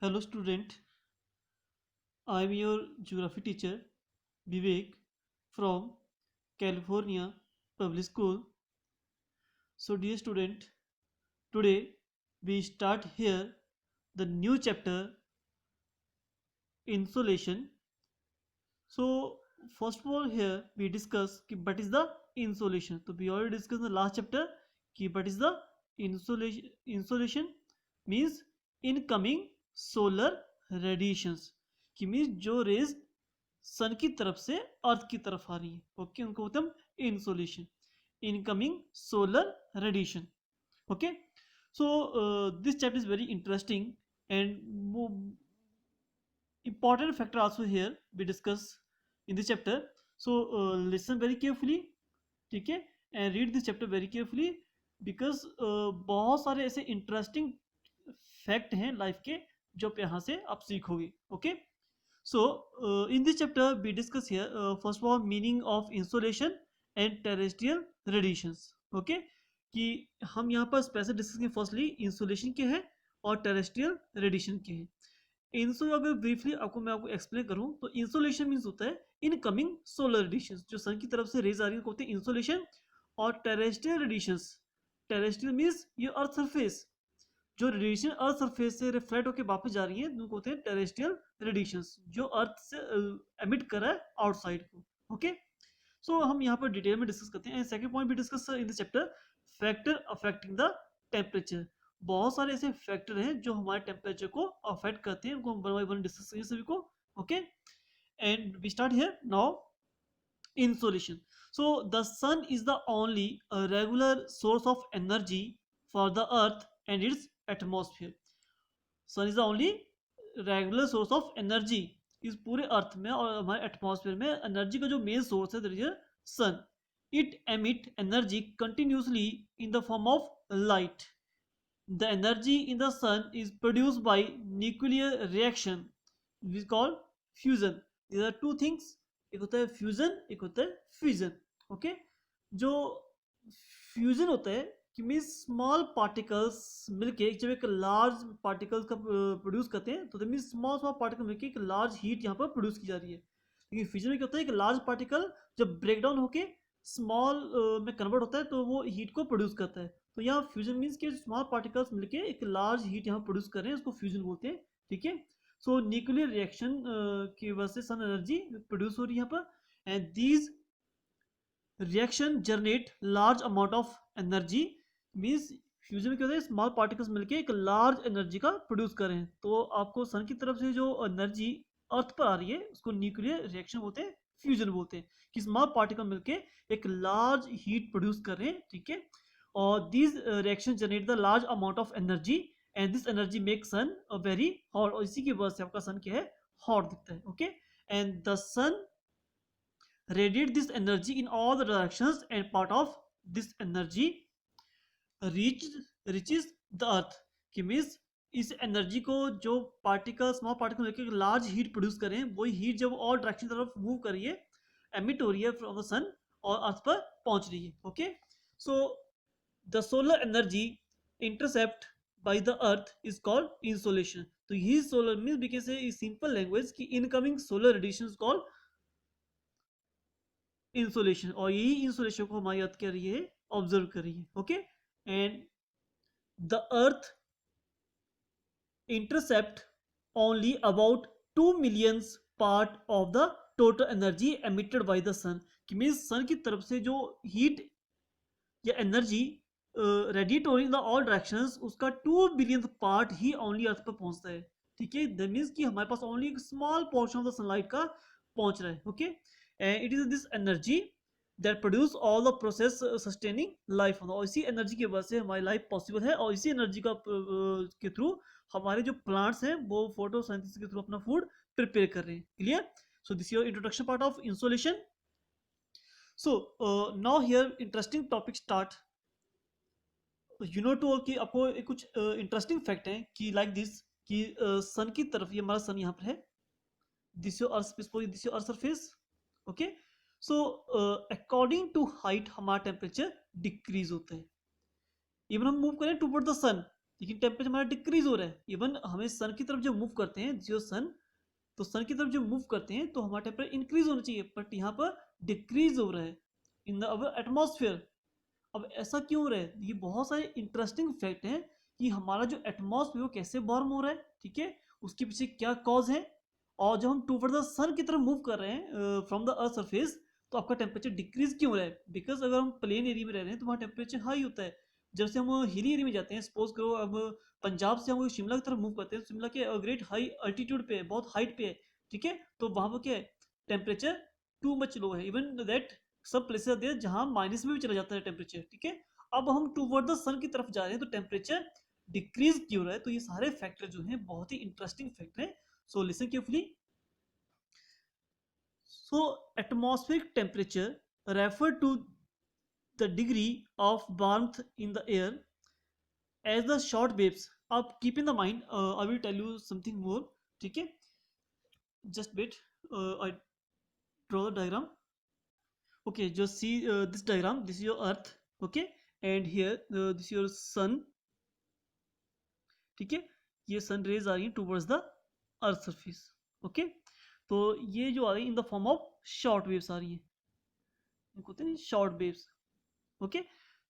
Hello student, I am your geography teacher Vivek from California Public School. So dear student, today we start here the new chapter insolation. So first of all here we discuss कि what is the insolation. So we already discussed in the last chapter कि what is the insolation. Insolation means incoming solar radiations कि means जो raise सन की तरफ से अर्थ की तरफ आ रही है ओके उनको बोलते हैं insolation incoming solar radiation okay so this chapter is very interesting and important factor also here we discuss in this chapter so listen very carefully ठीक है and read this chapter very carefully because बहुत सारे ऐसे interesting fact हैं life के जो आप यहाँ से आप सीखोगे okay So, in this chapter, we discuss here first of all meaning of insolation and terrestrial radiations. Okay, कि हम यहाँ पर स्पेशल डिस्कस करें फर्स्टली इंसोलेशन के हैं और टेरेस्ट्रियल रेडिएशन के हैं. इंसो अगर ब्रीफली मैं आपको एक्सप्लेन करूँ तो इंसोलेशन मीन्स होता है इनकमिंग सोलर रेडिएशन जो सन की तरफ से रेज आ रही है होते हैं इंसोलेशन और टेरेस्ट्रियल रेडिएशंस टेरेस्ट्रियल मीन्स ये अर्थ सरफेस जो रेडिएशन अर्थ सरफेस से रिफ्लेक्ट होकर वापस जा रही है उनको होते हैं टेरेस्ट्रियल रेडिएशंस जो अर्थ से एमिट कर रहा है आउटसाइड को ओके सो हम यहाँ पर डिटेल में डिस्कस करते हैं सेकंड पॉइंट भी discuss in this chapter factor affecting the temperature बहुत सारे ऐसे फैक्टर हैं जो हमारे टेम्परेचर को अफेक्ट करते हैं उनको हम वन बाय वन डिस्कस करेंगे सभी को okay and we start here now insolation so the sun is the only regular source of energy for the earth and its atmosphere sun is the only regular source of energy इस पूरे अर्थ में और हमारे atmosphere में energy का जो main source है that is sun it emit energy continuously in the form of light the energy in the sun is produced by nuclear reaction which called fusion these are two things एक होता है fusion एक होता है fusion okay जो fusion होता है कि मीन स्मॉल पार्टिकल्स मिलके जब एक लार्ज पार्टिकल्स का प्रोड्यूस करते हैं तो मीन स्मॉल स्मॉल पार्टिकल मिलके एक लार्ज हीट यहाँ पर प्रोड्यूस की जा रही है लेकिन फ्यूजन में क्या होता है एक लार्ज पार्टिकल जब ब्रेक डाउन होके स्मॉल में कन्वर्ट होता है तो वो हीट को प्रोड्यूस करता है तो यहाँ फ्यूजन मीन्स के स्मॉल पार्टिकल्स मिलके एक लार्ज हीट यहाँ प्रोड्यूस कर रहे हैं उसको फ्यूजन बोलते हैं ठीक है सो न्यूक्लियर रिएक्शन की वजह से सन एनर्जी प्रोड्यूस हो रही है यहाँ पर and these reaction generate large amount of energy means fusion में क्या होता है स्मॉल पार्टिकल्स मिलके एक लार्ज एनर्जी का प्रोड्यूस कर रहे हैं तो आपको सन की तरफ से जो एनर्जी अर्थ पर आ रही है उसको न्यूक्लियर रिएक्शन बोलते हैं फ्यूजन बोलते हैं कि स्मॉल पार्टिकल मिलके एक लार्ज हीट प्रोड्यूस कर रहे हैं ठीक है और these reaction generate the large amount of energy and this energy make sun very hot और इसी की वजह से आपका सन क्या है हॉट दिखता है okay and the sun radiate this energy in all the directions and part of this energy reaches the earth कि मीन्स इस एनर्जी को जो पार्टिकल स्मॉल पार्टिकल लेकर लार्ज हीट प्रोड्यूस करें वही हीट जब ऑल डायरेक्शन तरफ मूव कर रही है एमिट हो रही है फ्रॉम द सन और अर्थ पर पहुंच रही है okay so the solar energy intercept by the earth is called insolation तो यही solar means we can say in simple language की incoming solar radiation is called insolation और यही इंसोलेशन को हमारी याद कर रही है ऑब्जर्व कर रही है okay and the earth intercept only about 2 millions part of the total energy emitted by the sun कि मीन्स सन की तरफ से जो हीट या एनर्जी रेडिएट हो रही इन ऑल डायरेक्शंस उसका 2 बिलियन पार्ट ही ओनली अर्थ पर पहुंचता है ठीक है दैट मीन्स कि हमारे पास ओनली एक small portion of the sunlight का पहुंच रहा है okay and it is this energy that produce all the process sustaining life और इसी एनर्जी की वजह से हमारी लाइफ पॉसिबल है और इसी एनर्जी का के थ्रू हमारे जो प्लांट्स हैं वो फोटोसिंथेसिस के थ्रू अपना फूड प्रिपेयर कर रहे हैं clear so this your introduction part of insolation so now here interesting topic start you know to कि आपको कुछ इंटरेस्टिंग फैक्ट है कि लाइक दिस कि सन की तरफ ये हमारा सन यहाँ पर है this your earth surface okay so according to height हमारा टेम्परेचर डिक्रीज होता है इवन हम मूव करें टूवर्ड द सन लेकिन टेम्परेचर हमारा डिक्रीज हो रहा है। इवन हमें सन की तरफ जब मूव करते हैं, जो सन, तो सन की तरफ जब मूव करते हैं तो हमारा टेम्परेचर इंक्रीज होना चाहिए, बट यहाँ पर डिक्रीज हो रहा है इन द अवर एटमॉस्फेयर। अब ऐसा क्यों हो रहा है? ये बहुत सारे इंटरेस्टिंग फैक्ट हैं कि हमारा जो एटमॉस्फेयर वो कैसे वार्म हो रहा है, ठीक है, उसके पीछे क्या कॉज है। और जब हम टूवर्ड द सन की तरफ मूव कर रहे हैं फ्रॉम द अर्थ सरफेस, तो आपका टेम्परेचर डिक्रीज क्यों हो रहा है? बिकॉज अगर हम प्लेन एरिया में रह रहे हैं तो वहाँ टेम्परेचर हाई होता है। जब से हम हिली एरिया में जाते हैं, सपोज करो अब पंजाब से हम शिमला की तरफ मूव करते हैं, शिमला के ग्रेट हाई अल्टीट्यूड पे है, बहुत हाइट पे है, ठीक है, तो वहाँ पर क्या है, टेम्परेचर टू मच लो है। इवन दैट सब प्लेसेस आते हैं जहाँ माइनस में भी चला जाता है टेम्परेचर, ठीक है। अब हम टूवर्ड द सन की तरफ जा रहे हैं तो टेम्परेचर डिक्रीज क्यों रहा है? तो ये सारे फैक्टर जो हैं बहुत ही इंटरेस्टिंग फैक्टर हैं। So listen carefully. So atmospheric temperature refer to the degree of warmth in the air as the short waves. आप keep in the mind, I will tell you something more, ठीक है, just wait, I draw the diagram. Okay, just see this diagram. This is your earth, okay, and here this is your sun, ठीक है। ये sun rays आ रही है towards the earth surface, okay. तो ये जो आ रही है in the form of short waves आ रही है, इनको होते हैं शॉर्ट वेव्स, ओके।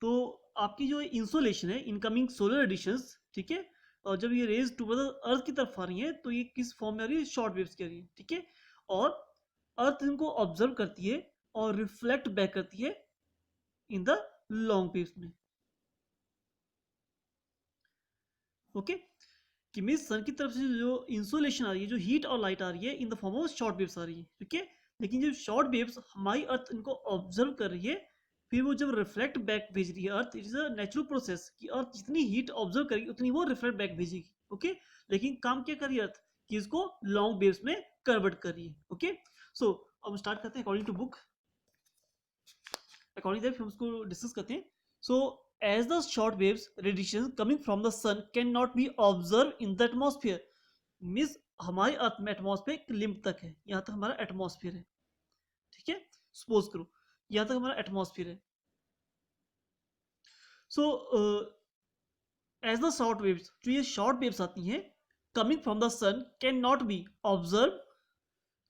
तो आपकी जो इंसोलेशन है, इनकमिंग सोलर रेडिएशंस, ठीक है, और जब ये रेज टूवर्ड्स अर्थ की तरफ आ रही है तो ये किस फॉर्म में आ रही है? शॉर्ट वेव्स की आ रही है, ठीक है। और अर्थ इनको ऑब्जर्व करती है और रिफ्लेक्ट बैक करती है इन द लॉन्ग वेव्स में, ओके। कि मीन सन की तरफ से जो इंसोलेशन आ रही है, जो हीट और लाइट आ रही है, in the form of short waves आ रही है, ठीक है। लेकिन जब शॉर्ट वेव्स हमारी अर्थ इनको ऑब्जर्व कर रही है, फिर वो जब रिफ्लेक्ट बैक भेज रही है earth, it is a natural process कि अर्थ जितनी हीट ऑब्जर्व करेगी उतनी वो रिफ्लेक्ट बैक भेजेगी, ओके। लेकिन काम क्या कर रही है अर्थ कि इसको लॉन्ग वेव्स में कन्वर्ट कर रही है, ओके। सो अब स्टार्ट करते हैं according to book, according that हम उसको डिस्कस करते हैं। So as the short waves radiation coming from the sun cannot be observed in the atmosphere, means हमारे अर्थ में एटमॉस्फेयर एक लिमिट तक है, यहाँ तक हमारा एटमॉस्फेयर है, ठीक है। सपोज करो यहाँ तक हमारा एटमॉस्फेयर है। So as the short waves, जो ये शॉर्ट वेव्स आती हैं coming from the sun can not be observe,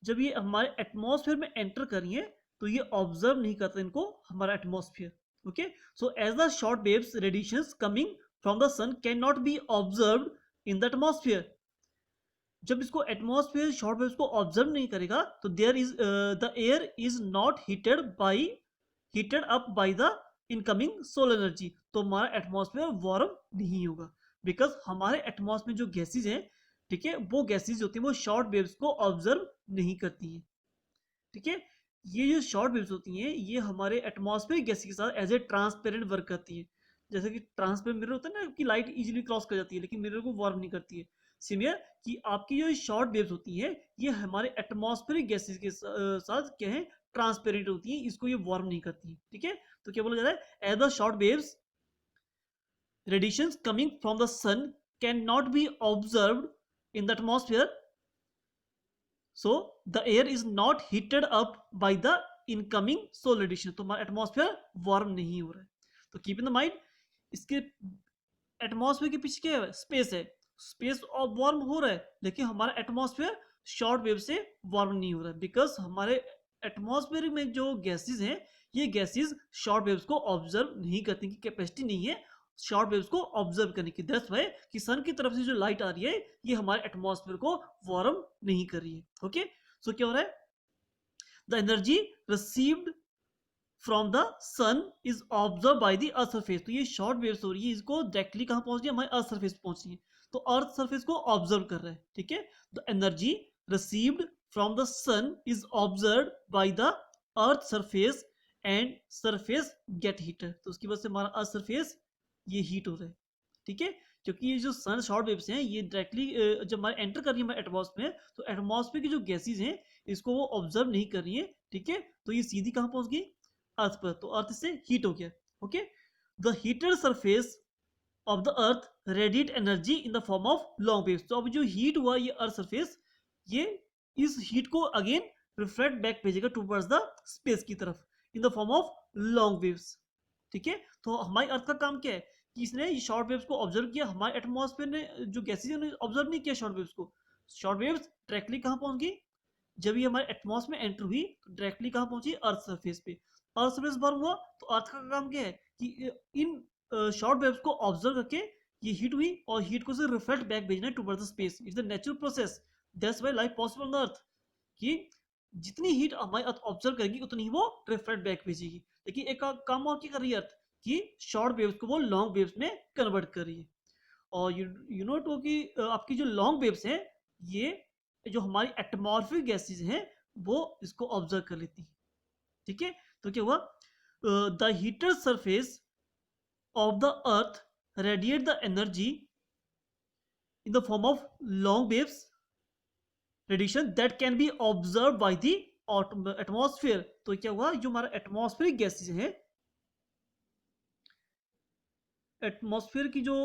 जब ये हमारे एटमॉस्फेयर में एंटर कर रही है तो ये ऑब्जर्व नहीं करता इनको हमारा atmosphere, okay. So as the short waves radiations coming from the sun cannot be observed in the atmosphere, जब इसको एटमॉस्फेयर शॉर्ट वेव्स को ऑब्जर्व नहीं करेगा तो there is the air is not heated up by the incoming solar energy, तो हमारा atmosphere warm नहीं होगा, बिकॉज हमारे एटमॉस्फेयर जो गैसेज हैं, ठीक है, वो गैसेज होती हैं वो शॉर्ट वेव्स को ऑब्जर्व नहीं करती है, ठीक है। ये जो शॉर्ट वेव्स होती हैं ये हमारे एटमॉस्फेरिक गैस के साथ एज ए ट्रांसपेरेंट वर्क करती है, जैसे कि ट्रांसपेरेंट मिरर होता है ना कि लाइट इजीली क्रॉस कर जाती है लेकिन मिरर को वार्म नहीं करती है, सिमिलर कि आपकी जो शॉर्ट वेव्स होती हैं ये हमारे एटमॉस्फेरिक गैसेस के साथ क्या है, ट्रांसपेरेंट होती है, इसको ये वार्म नहीं करती है, ठीक है। तो क्या बोला जा रहा है? As the short waves radiations coming from the sun can not be observed in the atmosphere, so the air is not heated up by the incoming solar radiation, तो हमारा एटमॉस्फेयर वार्म नहीं हो रहा है। तो कीप इन द माइंड, इसके atmosphere के पीछे क्या है? स्पेस है, स्पेस और वार्म हो रहा है लेकिन हमारा एटमॉस्फेयर शॉर्ट वेव से वार्म नहीं हो रहा है, बिकॉज हमारे एटमॉस्फेयर में जो गैसेज हैं ये गैसेज शॉर्ट वेव्स को ऑब्जर्व नहीं करने की कैपेसिटी नहीं है शॉर्ट वेव्स को ऑब्जर्व करने की, दैट्स व्हाई कि सन की तरफ से जो लाइट आ रही है ये हमारे एटमॉस्फेयर को वार्म नहीं कर रही है, ओके। सो क्या हो रहा है? The energy received from the sun is observe by the earth surface, तो ये शॉर्ट वेव्स हो रही है इसको डायरेक्टली कहां पहुंच रही है? हमारे अर्थ सरफेस पे पहुंच रही है, तो अर्थ सरफेस को ऑब्जर्व कर रहा है, ठीक है। The energy received from the sun is observe by the earth surface and surface get heater, तो उसकी वजह से हमारा अर्थ सरफेस ये हीट हो रहा है, ठीक है, क्योंकि ये जो सन शॉर्ट वेव्स हैं ये डायरेक्टली जब हमारे एंटर कर रही है हमारे एटमॉस्फेयर तो एटमॉस्फेयर की जो गैसेज हैं इसको वो ऑब्जर्व नहीं कर रही है, ठीक है, तो ये सीधी कहां पहुंच गई? अर्थ पर, तो अर्थ से हीट हो गया, okay. The heated surface of the earth radiate energy in the form of long waves, तो अब जो हीट हुआ ये अर्थ सरफेस ये इस हीट को अगेन रिफ्लेक्ट बैक भेजेगा टुवर्ड्स द स्पेस की तरफ इन the form of long waves, ठीक है। तो हमारी अर्थ का काम क्या है किसने ये शॉर्ट वेव्स को ऑब्जर्व किया, हमारे एटमॉस्फेयर ने जो गैसेज ने ऑब्जर्व नहीं किया शॉर्ट वेव्स को। शॉर्ट वेव्स डायरेक्टली कहाँ पहुंच गई, जब ये हमारे एटमॉस्फेयर में एंटर हुई तो डायरेक्टली कहाँ पहुंची, अर्थ सरफेस पे। अर्थ सरफेस पर हुआ तो अर्थ का काम क्या है कि इन शॉर्ट वेव्स को ऑब्जर्व करके ये हीट हुई और हीट को से रिफ्लेक्ट बैक भेजना है towards the space. It's the natural process, that's why life possible on the earth, कि जितनी हीट हमारी अर्थ ऑब्जर्व करेगी उतनी ही वो रिफ्लेक्ट बैक भेजेगी। लेकिन एक काम और क्या कर रही है अर्थ, कि शॉर्ट वेव्स को वो लॉन्ग वेव्स में कन्वर्ट कर रही है। और यू नो टू कि आपकी जो लॉन्ग वेव्स हैं, ये जो हमारी एटमॉर्फिक गैसेज हैं वो इसको ऑब्जर्व कर लेती हैं। ठीक है, तो क्या हुआ, the heater surface of the earth radiate the energy in the form of long waves radiation that can be observe by the atmosphere. तो क्या हुआ, जो हमारा एटमॉस्फेरिक गैसेज हैं, एटमॉस्फेयर की जो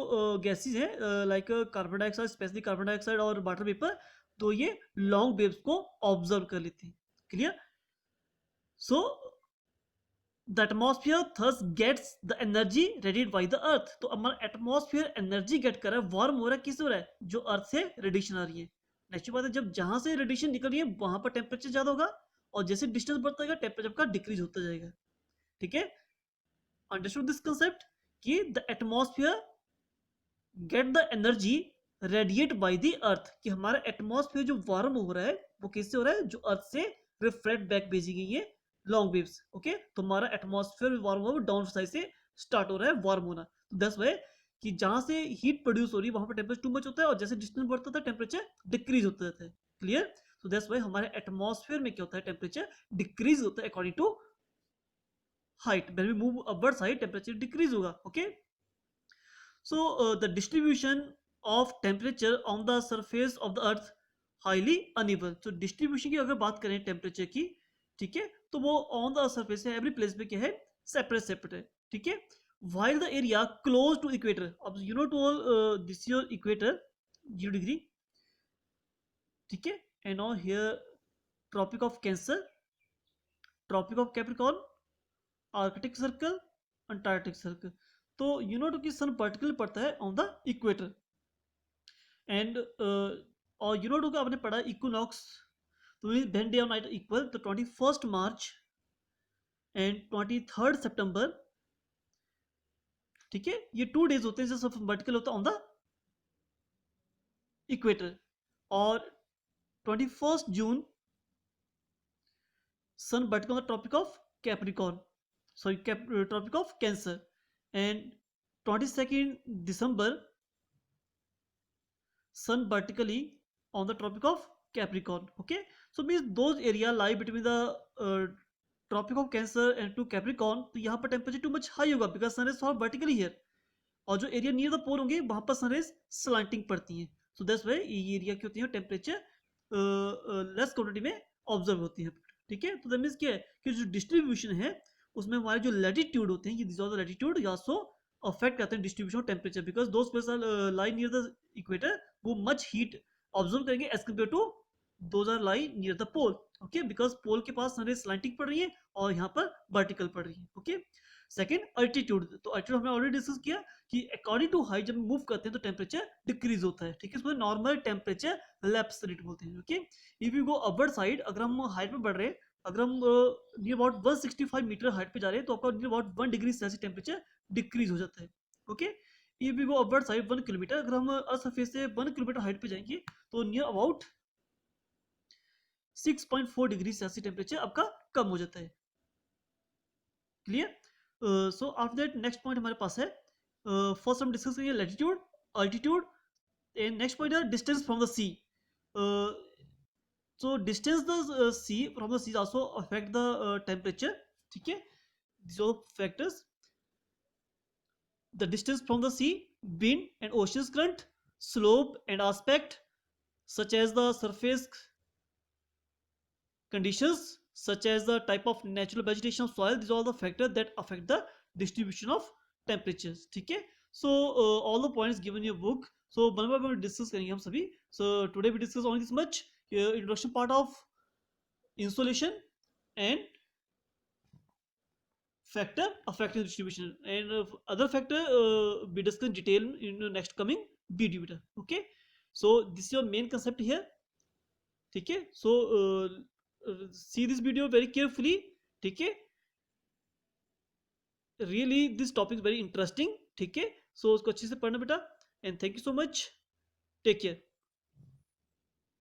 गैसेज हैं like carbon dioxide, specially carbon dioxide और वाटर वेपर, तो ये लॉन्ग वेव्स को ऑब्जर्व कर लेती हैं। Clear? So the atmosphere thus gets the energy radiate by the earth. तो हमारा एटमॉस्फेयर एनर्जी गेट कर रहा है, वार्म हो रहा है, किस हो रहा है, जो अर्थ से रेडिएशन आ रही है। नेक्स्ट बात है, जब जहां से रेडिएशन निकल रही है वहां पर टेम्परेचर ज्यादा होगा, और जैसे डिस्टेंस बढ़ता जाएगा टेम्परेचर का डिक्रीज होता जाएगा। ठीक है, अंडरस्टूड दिस कंसेप्ट, कि the atmosphere get the energy radiate by the अर्थ, कि हमारा एटमॉस्फेयर जो वार्म हो रहा है वो किससे हो रहा है, जो अर्थ से रिफ्लेक्ट बैक भेजी गई है लॉन्ग वेव्स। ओके, तो हमारा एटमॉस्फेयर वार्म हो डाउन साइड से स्टार्ट हो रहा है वार्म होना। तो दैट्स व्हाई कि जहां से हीट प्रोड्यूस हो रही है वहां पर टेम्परेचर टू मच होता है, और जैसे डिस्टेंस बढ़ता था टेम्परेचर डिक्रीज होता था। क्लियर? तो दैट्स व्हाई हमारे एटमॉस्फेयर में क्या होता है, टेम्परेचर डिक्रीज होता है according to height. When we move upward side temperature decrease होगा। Okay, so the distribution of temperature on the surface of the earth highly uneven। तो डिस्ट्रीब्यूशन की अगर बात करें टेम्परेचर की, ठीक है, तो वो ऑन द सरफेस है, एवरी प्लेस पे क्या है, सेपरेट सेपरेट है। ठीक है, while the area close to equator, अब you know to all this is your equator 0 degree, ठीक है, and now here tropic of cancer, tropic of capricorn, Arctic circle, Antarctic circle. तो यू नो कि सन particular पड़ता है on the equator, and और you know कि आपने पढ़ा इक्विनॉक्स, तो व्हेन डे और नाइट इक्वल, तो 21 मार्च एंड 23 सितंबर, ठीक है, ये 2 डेज होते हैं जब सब वर्टिकल होता है ऑन द इक्वेटर। और 21 June sun vertical on the tropic of Capricorn, sorry tropic of cancer, and 22nd December sun vertically on the tropic of Capricorn. Okay, so means those area lie between the tropic of Cancer and to Capricorn, तो यहाँ पर temperature too much high होगा because sun rays fall vertically here, और जो area near the पोल होंगे वहां पर sun rays slanting पड़ती हैं। सो दैट्स व्हाई ये एरिया क्या होती है, टेम्परेचर लेस क्वांटिटी में ऑब्जर्व होती है। ठीक है, तो दैट मींस क्या है कि जो डिस्ट्रीब्यूशन है उसमें हमारे जो लैटिट्यूड होते हैं, ये दिस आर द लैटिट्यूड, या सो अफेक्ट करते हैं distribution of temperature, because those places lie near the equator, वो मच हीट ऑब्जर्व करेंगे as compare to those are lie near the pole. Okay, because pole के पास सनरेज स्लैंटिंग पड़ रही है और यहाँ पर वर्टिकल पड़ रही है। ओके, सेकंड अल्टीट्यूड, तो अल्टीट्यूड हमने ऑलरेडी डिस्कस किया कि अकॉर्डिंग टू हाइट जब मूव करते हैं तो टेम्परेचर डिक्रीज होता है। ठीक है, इसको नॉर्मल टेम्परेचर लैप्स रेट बोलते हैं। Okay, if you go upward side, अगर हम हाइट में बढ़ रहे हैं, अगर हम नियर अबाउट 165 मीटर हाइट पे जा रहे हैं तो आपका near about 1 degree Celsius temperature decrease हो जाता है। Okay, if you go upward side 1 kilometre, अगर हम अर्थ सरफेस से 1 किलोमीटर हाइट पे जाएंगे तो near about 6.4 degree Celsius temperature आपका कम हो जाता है। Clear? So after that next point हमारे पास है, फर्स्ट हम डिस्कस करेंगे latitude, altitude, and next point है distance from the sea. So distance the sea from the sea also affect the temperature. ठीक है, these are factors: the distance from the sea, wind and ocean's current, slope and aspect, such as the surface conditions, such as the type of natural vegetation of soil. These are all the factors that affect the distribution of temperatures. ठीक है, so all the points given in your book, so one by one discuss करेंगे हम सभी. So today we discuss only this much, introduction part of insolation and factor affecting distribution, and other factor we discuss in detail in the next coming video. Okay, so this is your main concept here. ठीक है, so see this video very carefully. ठीक है, really this topic is very interesting. ठीक है, so उसको अच्छे से पढ़ना बेटा, and thank you so much. Take care.